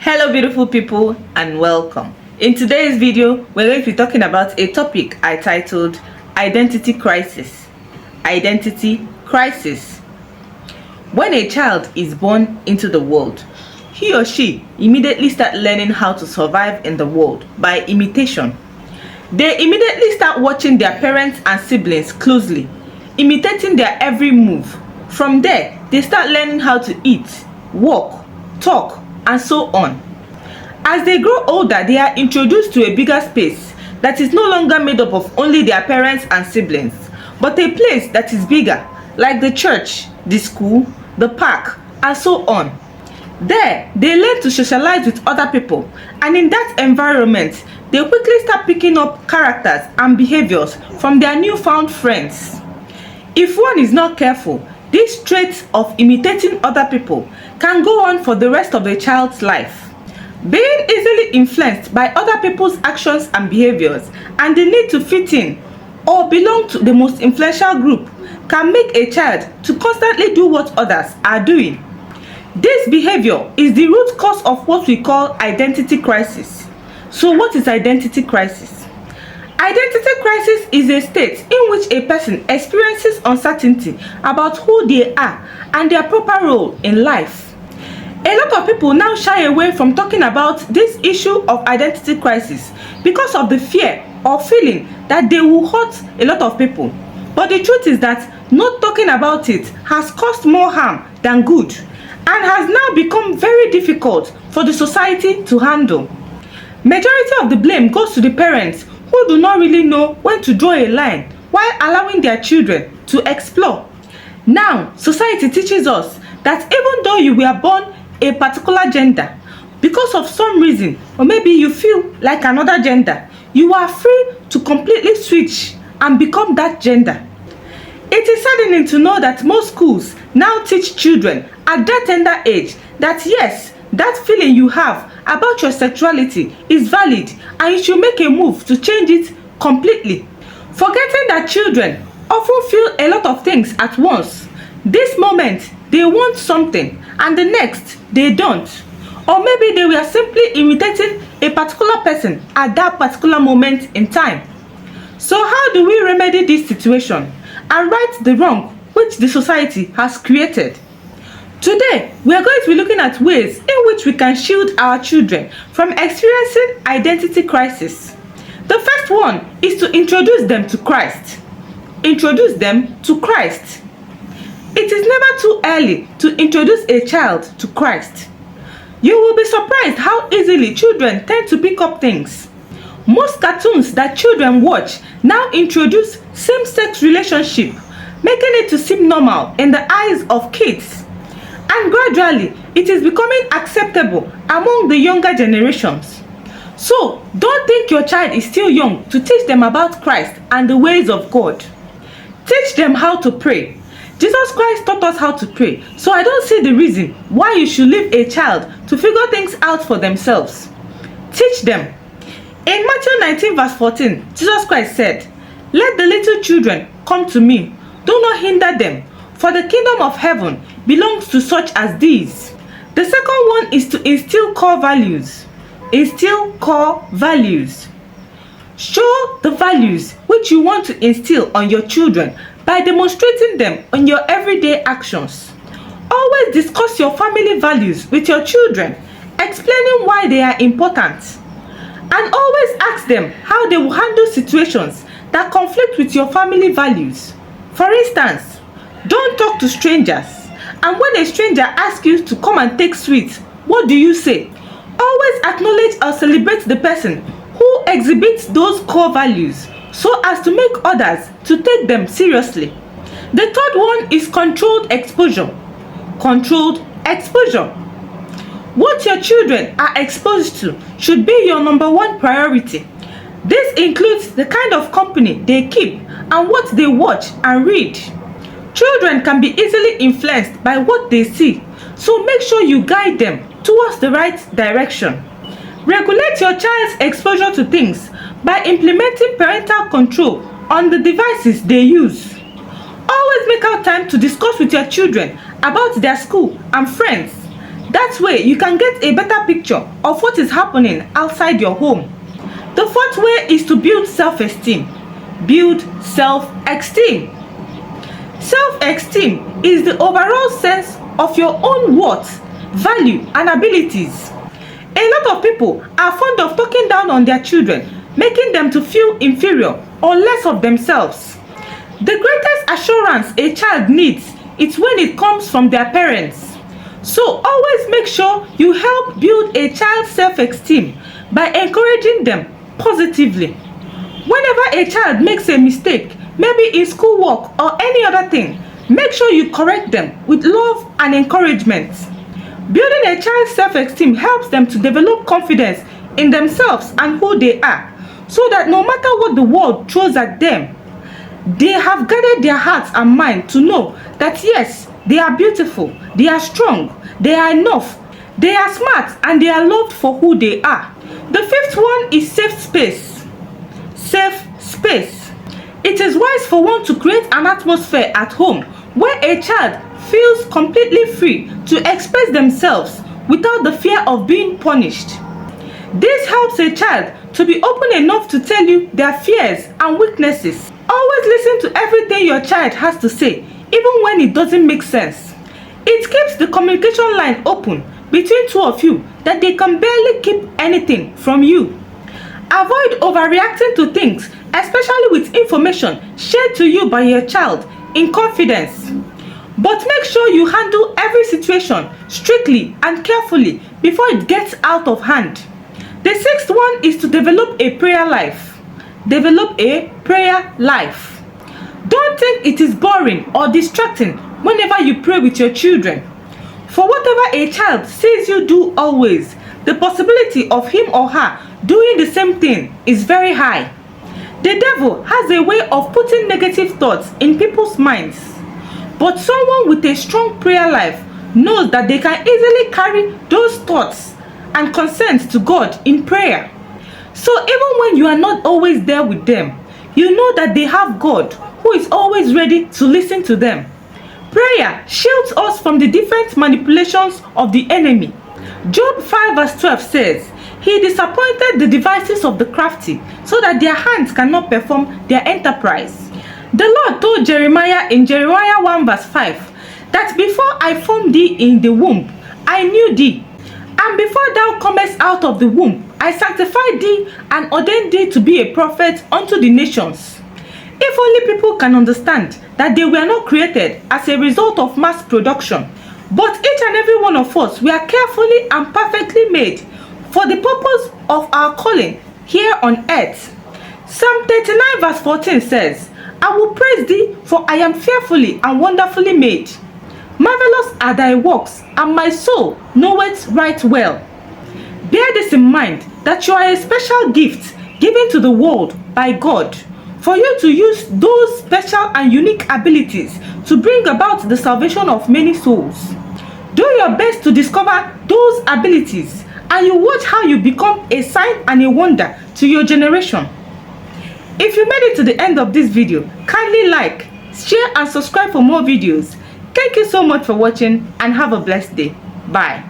Hello beautiful people and welcome. In today's video, we're going to be talking about a topic I titled Identity Crisis. Identity Crisis. When a child is born into the world, he or she immediately start learning how to survive in the world by imitation. They immediately start watching their parents and siblings closely, imitating their every move. From there, they start learning how to eat, walk, talk, and so on. As they grow older, they are introduced to a bigger space that is no longer made up of only their parents and siblings, but a place that is bigger, like the church, the school, the park, and so on. There, they learn to socialize with other people, and in that environment, they quickly start picking up characters and behaviors from their newfound friends. If one is not careful, this trait of imitating other people can go on for the rest of the child's life. Being easily influenced by other people's actions and behaviors and the need to fit in or belong to the most influential group can make a child to constantly do what others are doing. This behavior is the root cause of what we call identity crisis. So what is identity crisis? Identity crisis is a state in which a person experiences uncertainty about who they are and their proper role in life. A lot of people now shy away from talking about this issue of identity crisis because of the fear or feeling that they will hurt a lot of people. But the truth is that not talking about it has caused more harm than good and has now become very difficult for the society to handle. Majority of the blame goes to the parents who do not really know when to draw a line while allowing their children to explore. Now, society teaches us that even though you were born a particular gender, because of some reason, or maybe you feel like another gender, you are free to completely switch and become that gender. It is saddening to know that most schools now teach children at that tender age that yes, that feeling you have about your sexuality is valid and you should make a move to change it completely. Forgetting that children often feel a lot of things at once. This moment they want something and the next they don't. Or maybe they were simply imitating a particular person at that particular moment in time. So how do we remedy this situation and right the wrong which the society has created? Today, we are going to be looking at ways in which we can shield our children from experiencing identity crisis. The first one is to introduce them to Christ. Introduce them to Christ. It is never too early to introduce a child to Christ. You will be surprised how easily children tend to pick up things. Most cartoons that children watch now introduce same-sex relationship, making it to seem normal in the eyes of kids. And gradually, it is becoming acceptable among the younger generations. So, don't think your child is still young to teach them about Christ and the ways of God. Teach them how to pray. Jesus Christ taught us how to pray, so I don't see the reason why you should leave a child to figure things out for themselves. Teach them. In Matthew 19 verse 14, Jesus Christ said, "Let the little children come to me. Do not hinder them, for the kingdom of heaven belongs to such as these." The second one is to instill core values. Instill core values. Show the values which you want to instill on your children by demonstrating them on your everyday actions. Always discuss your family values with your children, explaining why they are important. And always ask them how they will handle situations that conflict with your family values. For instance, don't talk to strangers. And when a stranger asks you to come and take sweets, what do you say? Always acknowledge or celebrate the person who exhibits those core values so as to make others to take them seriously. The third one is controlled exposure. Controlled exposure. What your children are exposed to should be your number one priority. This includes the kind of company they keep and what they watch and read. Children can be easily influenced by what they see, so make sure you guide them towards the right direction. Regulate your child's exposure to things by implementing parental control on the devices they use. Always make out time to discuss with your children about their school and friends. That way, you can get a better picture of what is happening outside your home. The fourth way is to build self-esteem. Build self-esteem. Self-esteem is the overall sense of your own worth, value, and abilities. A lot of people are fond of talking down on their children, making them to feel inferior or less of themselves. The greatest assurance a child needs is when it comes from their parents. So always make sure you help build a child's self-esteem by encouraging them positively. Whenever a child makes a mistake, maybe in schoolwork or any other thing, make sure you correct them with love and encouragement. Building a child's self-esteem helps them to develop confidence in themselves and who they are, so that no matter what the world throws at them, they have guarded their hearts and mind to know that yes, they are beautiful, they are strong, they are enough, they are smart, and they are loved for who they are. The fifth one is safe space. Safe space. It is wise for one to create an atmosphere at home where a child feels completely free to express themselves without the fear of being punished. This helps a child to be open enough to tell you their fears and weaknesses. Always listen to everything your child has to say, even when it doesn't make sense. It keeps the communication line open between two of you that they can barely keep anything from you. Avoid overreacting to things, especially with information shared to you by your child in confidence. But make sure you handle every situation strictly and carefully before it gets out of hand. The sixth one is to develop a prayer life. Develop a prayer life. Don't think it is boring or distracting whenever you pray with your children. For whatever a child sees you do always, the possibility of him or her doing the same thing is very high. The devil has a way of putting negative thoughts in people's minds. But someone with a strong prayer life knows that they can easily carry those thoughts and concerns to God in prayer. So even when you are not always there with them, you know that they have God who is always ready to listen to them. Prayer shields us from the different manipulations of the enemy. Job 5 verse 12 says, "He disappointed the devices of the crafty, so that their hands cannot perform their enterprise." The Lord told Jeremiah in Jeremiah 1 verse 5 that before I formed thee in the womb, I knew thee. And before thou comest out of the womb, I sanctified thee and ordained thee to be a prophet unto the nations. If only people can understand that they were not created as a result of mass production, but each and every one of us were carefully and perfectly made for the purpose of our calling here on earth. Psalm 39 verse 14 says, "I will praise thee, for I am fearfully and wonderfully made. Marvelous are thy works, and my soul knoweth right well." Bear this in mind, that you are a special gift given to the world by God, for you to use those special and unique abilities to bring about the salvation of many souls. Do your best to discover those abilities, and you watch how you become a sign and a wonder to your generation. If you made it to the end of this video, kindly like, share and subscribe for more videos. Thank you so much for watching, and have a blessed day. Bye.